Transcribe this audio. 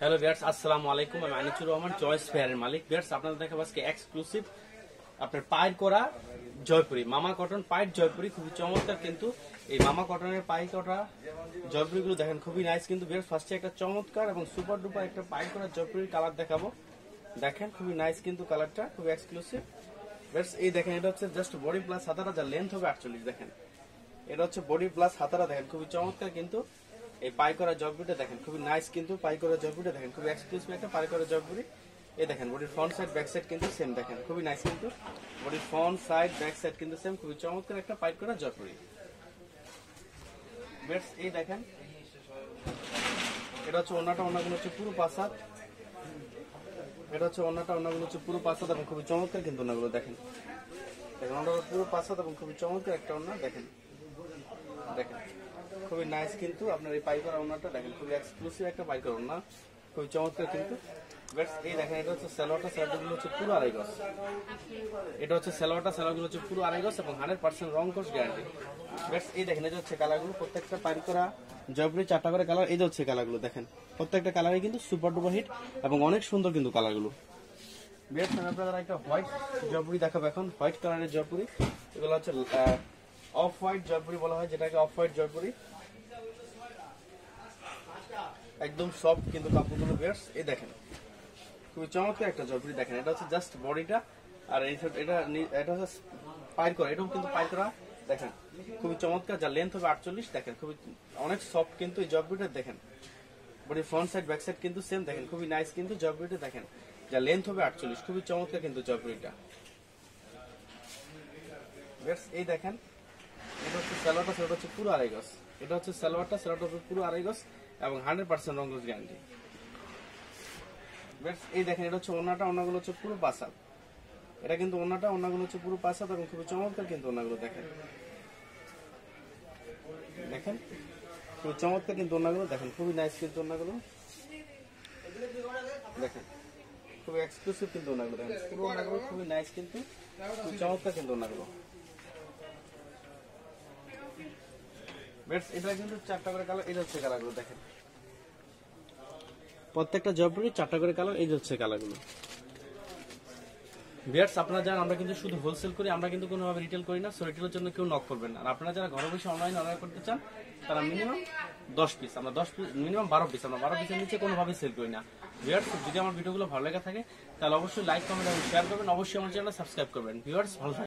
Hello viewers, আসসালামু আলাইকুম। আমি আনিসুর রহমান, চয়েস ফেয়ারের মালিক। ভিউয়ার্স, আপনাদের দেখাবো আজকে এক্সক্লুসিভ আপনার পায়ের করা জয়পুরি, মামা কটন পায়ের জয়পুরি। খুবই চমৎকার কিন্তু এই মামা কটনের পায়ের করা জয়পুরি গুলো দেখেন, খুবই নাইস কিন্তু। ভিউয়ার্স, ফার্স্টে একটা চমৎকার এবং সুপার ডুপার একটা পায়ের করা জয়পুরির কালার দেখাবো। দেখেন খুবই নাইস কিন্তু কালারটা, খুবই এক্সক্লুসিভ। ভিউয়ার্স, এই দেখেন এটা হচ্ছে জাস্ট বডি প্লাস হাতাটা, যার লেন্থ হবে 48। দেখেন এটা হচ্ছে বডি প্লাস হাতারা, দেখেন খুবই চমৎকার কিন্তু এই পাই করা জবগুড়িটা দেখেন, খুবই নাইস কিন্তু পাই করা জবগুড়িটা দেখেন, খুবই এক্সক্লুসিভ একটা পাই করা জবগুড়ি। এই দেখেন বডির ফ্রন্ট সাইড ব্যাক সাইড কিন্তু সেম, দেখেন খুবই নাইস কিন্তু বডির ফ্রন্ট সাইড ব্যাক সাইড কিন্তু সেম, খুবই চমৎকার একটা পাই করা জবগুড়ি। বেশ, এই দেখেন এটা হচ্ছে ওন্নাটা, ওন্নাগুলো হচ্ছে পুরো পাসাত। এটা হচ্ছে ওন্নাটা, ওন্নাগুলো হচ্ছে পুরো পাসাত এবং খুবই চমৎকার কিন্তু ওন্নাগুলো দেখেন, দেখেন ওন্নাটা পুরো পাসাত এবং খুবই চমৎকার একটা ওন্না। দেখেন দেখেন খুবই নাইস কিন্তু আপনার এই পাইকার ওনাটা দেখেন, খুবই এক্সক্লুসিভ একটা পাইকার ওনা, খুবই চমৎকার কিন্তু। এই দেখেন এটা হচ্ছে সালোয়ারটা, সালোয়ারগুলো হচ্ছে পুরো আড়াই গজ। এটা হচ্ছে সালোয়ারটা, সালোয়ারগুলো হচ্ছে পুরো আড়াই গজ এবং 100% রং কোর্স গ্যারান্টি। এই দেখেন এটা হচ্ছে কালারগুলো, প্রত্যেকটা পাইকারা জয়পুরি 4টা করে কালার। এই হচ্ছে কালারগুলো দেখেন, প্রত্যেকটা কালারই কিন্তু সুপার ডুপার হিট এবং অনেক সুন্দর কিন্তু কালারগুলো। বেশ, আপনারা একটা হোয়াইট জয়পুরি দেখাবো এখন, হোয়াইট কালারের জয়পুরি। এগুলো হচ্ছে অফ হোয়াইট জয়পুরি বলা হয়, যেটাকে অফ হোয়াইট জয়পুরি, একদম সফট কিন্তু কাপড়গুলো। ভিউয়ার্স, এই দেখেন খুবই চমৎকার একটা জয়পুরি। দেখেন এটা হচ্ছে জাস্ট বডিটা, আর এটা হচ্ছে পায়ের করা, এটাও কিন্তু পায়ের করা। দেখেন খুবই চমৎকার, যার লেন্থ হবে 48। দেখেন খুবই অনেক সফট কিন্তু এই জয়পুরিটা। দেখেন body front side back side কিন্তু সেম, দেখেন খুবই নাইস কিন্তু জয়পুরিটা। দেখেন যার লেন্থ হবে 48, খুবই চমৎকার কিন্তু জয়পুরিটা। ভিউয়ার্স, এই দেখেন এটা হচ্ছে সালোয়ারটা, সালোয়ারটা হচ্ছে পুরো আড়াই গজ। এটা হচ্ছে সালোয়ারটা, সালোয়ারটা হচ্ছে পুরো আড়াই গজ এবং 100% রং কোর্স গ্যারান্টি। এই দেখেন এটা হচ্ছে ওন্নাটা, ওন্নাগুলো হচ্ছে পুরো পাসাত। এটা কিন্তু ওন্নাটা, ওন্নাগুলো হচ্ছে পুরো পাসাত এবং খুবই চমৎকার কিন্তু ওন্নাগুলো। দেখেন দেখেন খুবই চমৎকার কিন্তু ওন্নাগুলো। দেখেন খুবই নাইস কিন্তু ওন্নাগুলো। দেখেন খুবই এক্সক্লুসিভ কিন্তু ওন্নাগুলো। দেখেন পুরো ওন্নাগুলো খুবই নাইস কিন্তু, খুবই চমৎকার কিন্তু ওন্নাগুলো। এটা কিন্তু 4টা করে কালার। এটা হচ্ছে কালারগুলো দেখেন, প্রত্যেকটা জয়পুরি 4টা করে কালার। এই হচ্ছে কালারগুলো। ভিউয়ার্স, আপনারা জানেন আমরা কিন্তু শুধু হোলসেল করি, আমরা কিন্তু কোনোভাবে রিটেল করি না। সো রিটেলের জন্য কেউ নক করবেন না। আর আপনারা যারা ঘরে বসে অনলাইন অর্ডার করতে চান, তারা মিনিমাম 10 পিস, আমরা 10 পিস, মিনিমাম 12 পিস, আমরা 12 পিসের নিচে কোনোভাবে সেল করি না। ভিউয়ার্স, যদি আমার ভিডিওগুলো ভালো লেগে থাকে তাহলে অবশ্যই লাইক, কমেন্ট এবং শেয়ার করবেন। অবশ্যই আমার চ্যানেল সাবস্ক্রাইব করবেন। ভিউয়ার্স, ভালো থাকবেন।